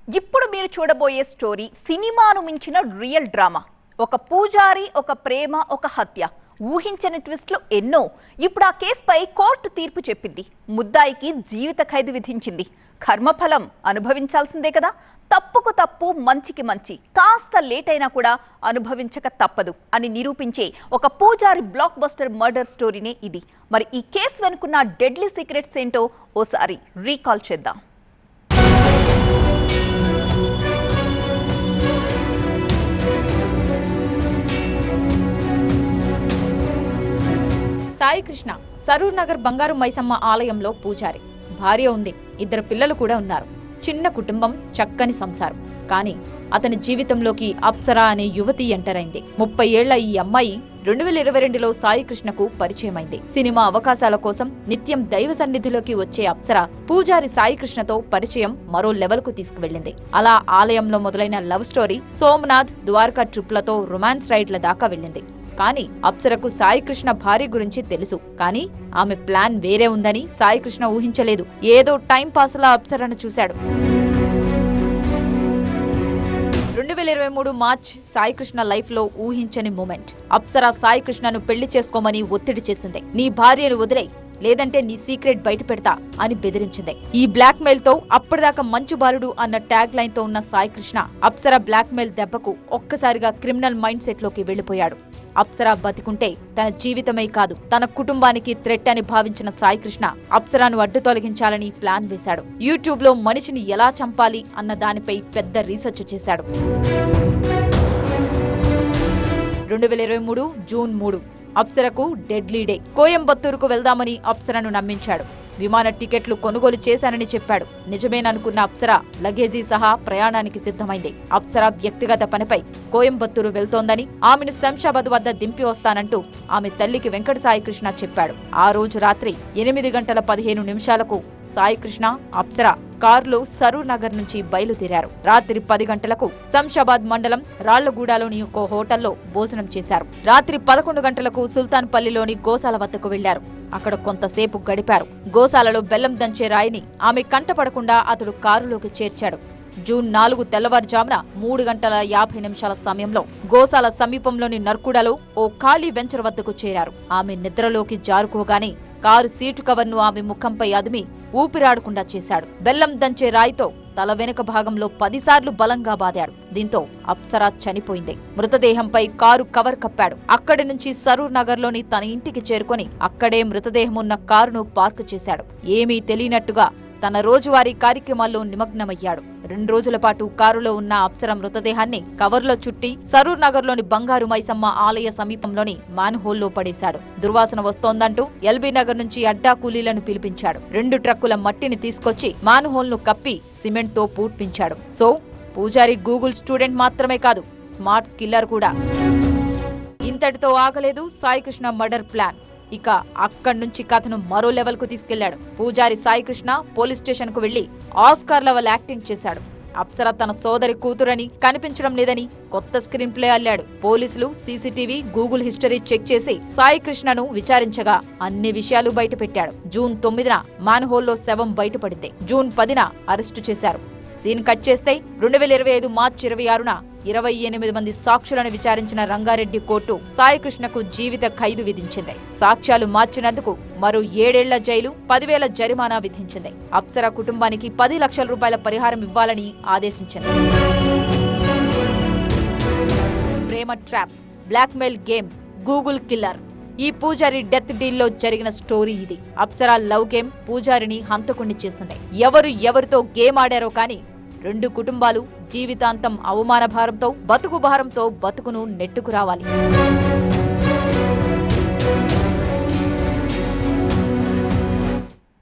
ఇప్పుడు మీరు చూడబోయే స్టోరీ సినిమాను మించిన రియల్ డ్రామా. ఒక పూజారి, ఒక ప్రేమ, ఒక హత్య, ఊహించని ట్విస్ట్లు ఎన్నో. ఇప్పుడు ఆ కేసుపై కోర్టు తీర్పు చెప్పింది. ముద్దాయికి జీవిత ఖైదు విధించింది. కర్మఫలం అనుభవించాల్సిందే కదా. తప్పుకు తప్పు, మంచికి మంచి, కాస్త లేట్ అయినా కూడా అనుభవించక తప్పదు అని నిరూపించే ఒక పూజారి బ్లాక్ బస్టర్ మర్డర్ స్టోరీనే ఇది. మరి ఈ కేసు వెనుకున్న డెడ్లీ సీక్రెట్స్ ఏంటో ఓసారి రీకాల్ చేద్దాం. సాయి కృష్ణ సరూర్ నగర్ బంగారు మైసమ్మ ఆలయంలో పూజారి. భార్య ఉంది, 2 పిల్లలు కూడా ఉన్నారు. చిన్న కుటుంబం, చక్కని సంసారం. కానీ అతని జీవితంలోకి అప్సరా అనే యువతి ఎంటర్ అయింది. 30 ఏళ్ల ఈ అమ్మాయి 2022లో సాయి కృష్ణకు పరిచయమైంది. సినిమా అవకాశాల కోసం నిత్యం దైవ సన్నిధిలోకి వచ్చే అప్సరా పూజారి సాయి కృష్ణతో పరిచయం మరో లెవెల్కు తీసుకువెళ్లింది. అలా ఆలయంలో మొదలైన లవ్ స్టోరీ సోమనాథ్, ద్వారకా ట్రిప్లతో రొమాన్స్ రైడ్ల దాకా వెళ్ళింది. కానీ అప్సరకు సాయి కృష్ణ భార్య గురించి తెలుసు. కానీ ఆమె ప్లాన్ వేరే ఉందని సాయి కృష్ణ ఊహించలేదు. ఏదో టైం పాస్లా అప్సరను చూశాడు. 2023 మార్చ్ సాయి కృష్ణ లైఫ్ లో ఊహించని మూమెంట్. అప్సరా సాయి కృష్ణను పెళ్లి చేసుకోమని ఒత్తిడి చేసింది. నీ భార్యను వదిలే, లేదంటే నీ సీక్రెట్ బయట పెడతా అని బెదిరించింది. ఈ బ్లాక్ మెయిల్ తో అప్పటిదాకా మంచు బాలుడు అన్న ట్యాగ్ లైన్ తో ఉన్న సాయి కృష్ణ అప్సరా బ్లాక్ మెయిల్ దెబ్బకు ఒక్కసారిగా క్రిమినల్ మైండ్ సెట్ లోకి వెళ్లిపోయాడు. అప్సరా బతికుంటే తన జీవితమే కాదు, తన కుటుంబానికి థ్రెట్ అని భావించిన సాయి కృష్ణ అప్సరాను అడ్డు తొలగించాలని ప్లాన్ వేశాడు. యూట్యూబ్ లో మనిషిని ఎలా చంపాలి అన్న దానిపై పెద్ద రీసెర్చ్ చేశాడు. 2023 జూన్ 3 అప్సరకు డెడ్లీ డే. కోయంబత్తూరుకు వెళ్దామని అప్సరను నమ్మించాడు. విమాన టికెట్లు కొనుగోలు చేశానని చెప్పాడు. నిజమేననుకున్న అప్సరా లగేజీ సహా ప్రయాణానికి సిద్ధమైంది. అప్సరా వ్యక్తిగత పనిపై కోయంబత్తూరు వెళ్తోందని, ఆమెను శంషాబాద్ వద్ద దింపి వస్తానంటూ ఆమె తల్లికి వెంకట సాయి కృష్ణ చెప్పాడు. ఆ రోజు రాత్రి 8:15 సాయి కృష్ణ, అప్సరా కారులో సరూర్ నగర్ నుంచి బయలుదేరారు. రాత్రి 10 గంటలకు శంషాబాద్ మండలం రాళ్లగూడలోని ఒక హోటల్లో భోజనం చేశారు. రాత్రి 11 గంటలకు సుల్తాన్పల్లిలోని గోశాల వద్దకు వెళ్లారు. అక్కడ కొంతసేపు గడిపారు. గోశాలలో బెల్లం దంచే రాయిని ఆమె కంటపడకుండా అతడు కారులోకి చేర్చాడు. జూన్ 4 తెల్లవారుజామున 3:50 సమయంలో గోశాల సమీపంలోని నర్కుడలో ఓ ఖాళీ వెంచర్ వద్దకు చేరారు. ఆమె నిద్రలోకి జారుకోగానే కారు సీటు కవర్ను ఆమె ముఖంపై అదిమి ఊపిరాడకుండా చేశాడు. బెల్లం దంచే రాయితో తల వెనుక భాగంలో 10 సార్లు బలంగా బాదాడు. దీంతో అప్సరా చనిపోయింది. మృతదేహంపై కారు కవర్ కప్పాడు. అక్కడి నుంచి సరూర్ నగర్లోని తన ఇంటికి చేరుకొని అక్కడే మృతదేహం ఉన్న కారును పార్కు చేశాడు. ఏమీ తెలియనట్టుగా తన రోజువారీ కార్యక్రమాల్లో నిమగ్నమయ్యాడు. 2 రోజుల పాటు కారులో ఉన్న అప్సర మృతదేహాన్ని కవర్లో చుట్టి సరూర్ నగర్లోని బంగారు మైసమ్మ ఆలయ సమీపంలోని మ్యాన్హోల్లో పడేశాడు. దుర్వాసన వస్తోందంటూ ఎల్బీ నగర్ నుంచి అడ్డా కూలీలను పిలిపించాడు. 2 ట్రక్కుల మట్టిని తీసుకొచ్చి మ్యాన్హోల్ను కప్పి సిమెంట్తో పూడ్పించాడు. సో పూజారి గూగుల్ స్టూడెంట్ మాత్రమే కాదు, స్మార్ట్ కిల్లర్ కూడా. ఇంతటితో ఆగలేదు సాయి కృష్ణ మర్డర్ ప్లాన్. ఇక అక్కడి నుంచి కథను మరో లెవెల్ కు తీసుకెళ్లాడు. పూజారి సాయి కృష్ణ పోలీస్ స్టేషన్ కు వెళ్లి ఆస్కార్ లెవెల్ యాక్టింగ్ చేశాడు. అప్సర తన సోదరి కూతురని, కనిపించడం లేదని కొత్త స్క్రీన్ ప్లే అల్లాడు. పోలీసులు సీసీటీవీ, గూగుల్ హిస్టరీ చెక్ చేసి సాయి కృష్ణను విచారించగా అన్ని విషయాలు బయటపెట్టాడు. జూన్ 9న మ్యాన్హోల్లో శవం బయటపడింది. జూన్ 10న అరెస్టు చేశారు. సీన్ కట్ చేస్తే 2025 మార్చి 26న 28 మంది సాక్షులను విచారించిన రంగారెడ్డి కోర్టు సాయి కృష్ణకు జీవిత ఖైదు విధించింది. సాక్ష్యాలు మార్చినందుకు మరో 7 ఏళ్ల జైలు, 10,000 జరిమానా విధించింది. అప్సరా కుటుంబానికి 10 లక్షల రూపాయల పరిహారం ఇవ్వాలని ఆదేశించింది. ప్రేమ trap, blackmail game, Google killer. ఈ పూజారి డెత్ డీల్లో జరిగిన స్టోరీ ఇది. అప్సరా లవ్ గేమ్ పూజారిని హంతకుణ్ణి చేసింది. ఎవరితో గేమ్ ఆడారో కానీ 2 కుటుంబాలు జీవితాంతం అవమాన భారంతో, బతుకు భారంతో బతుకును నెట్టుకురావాలి.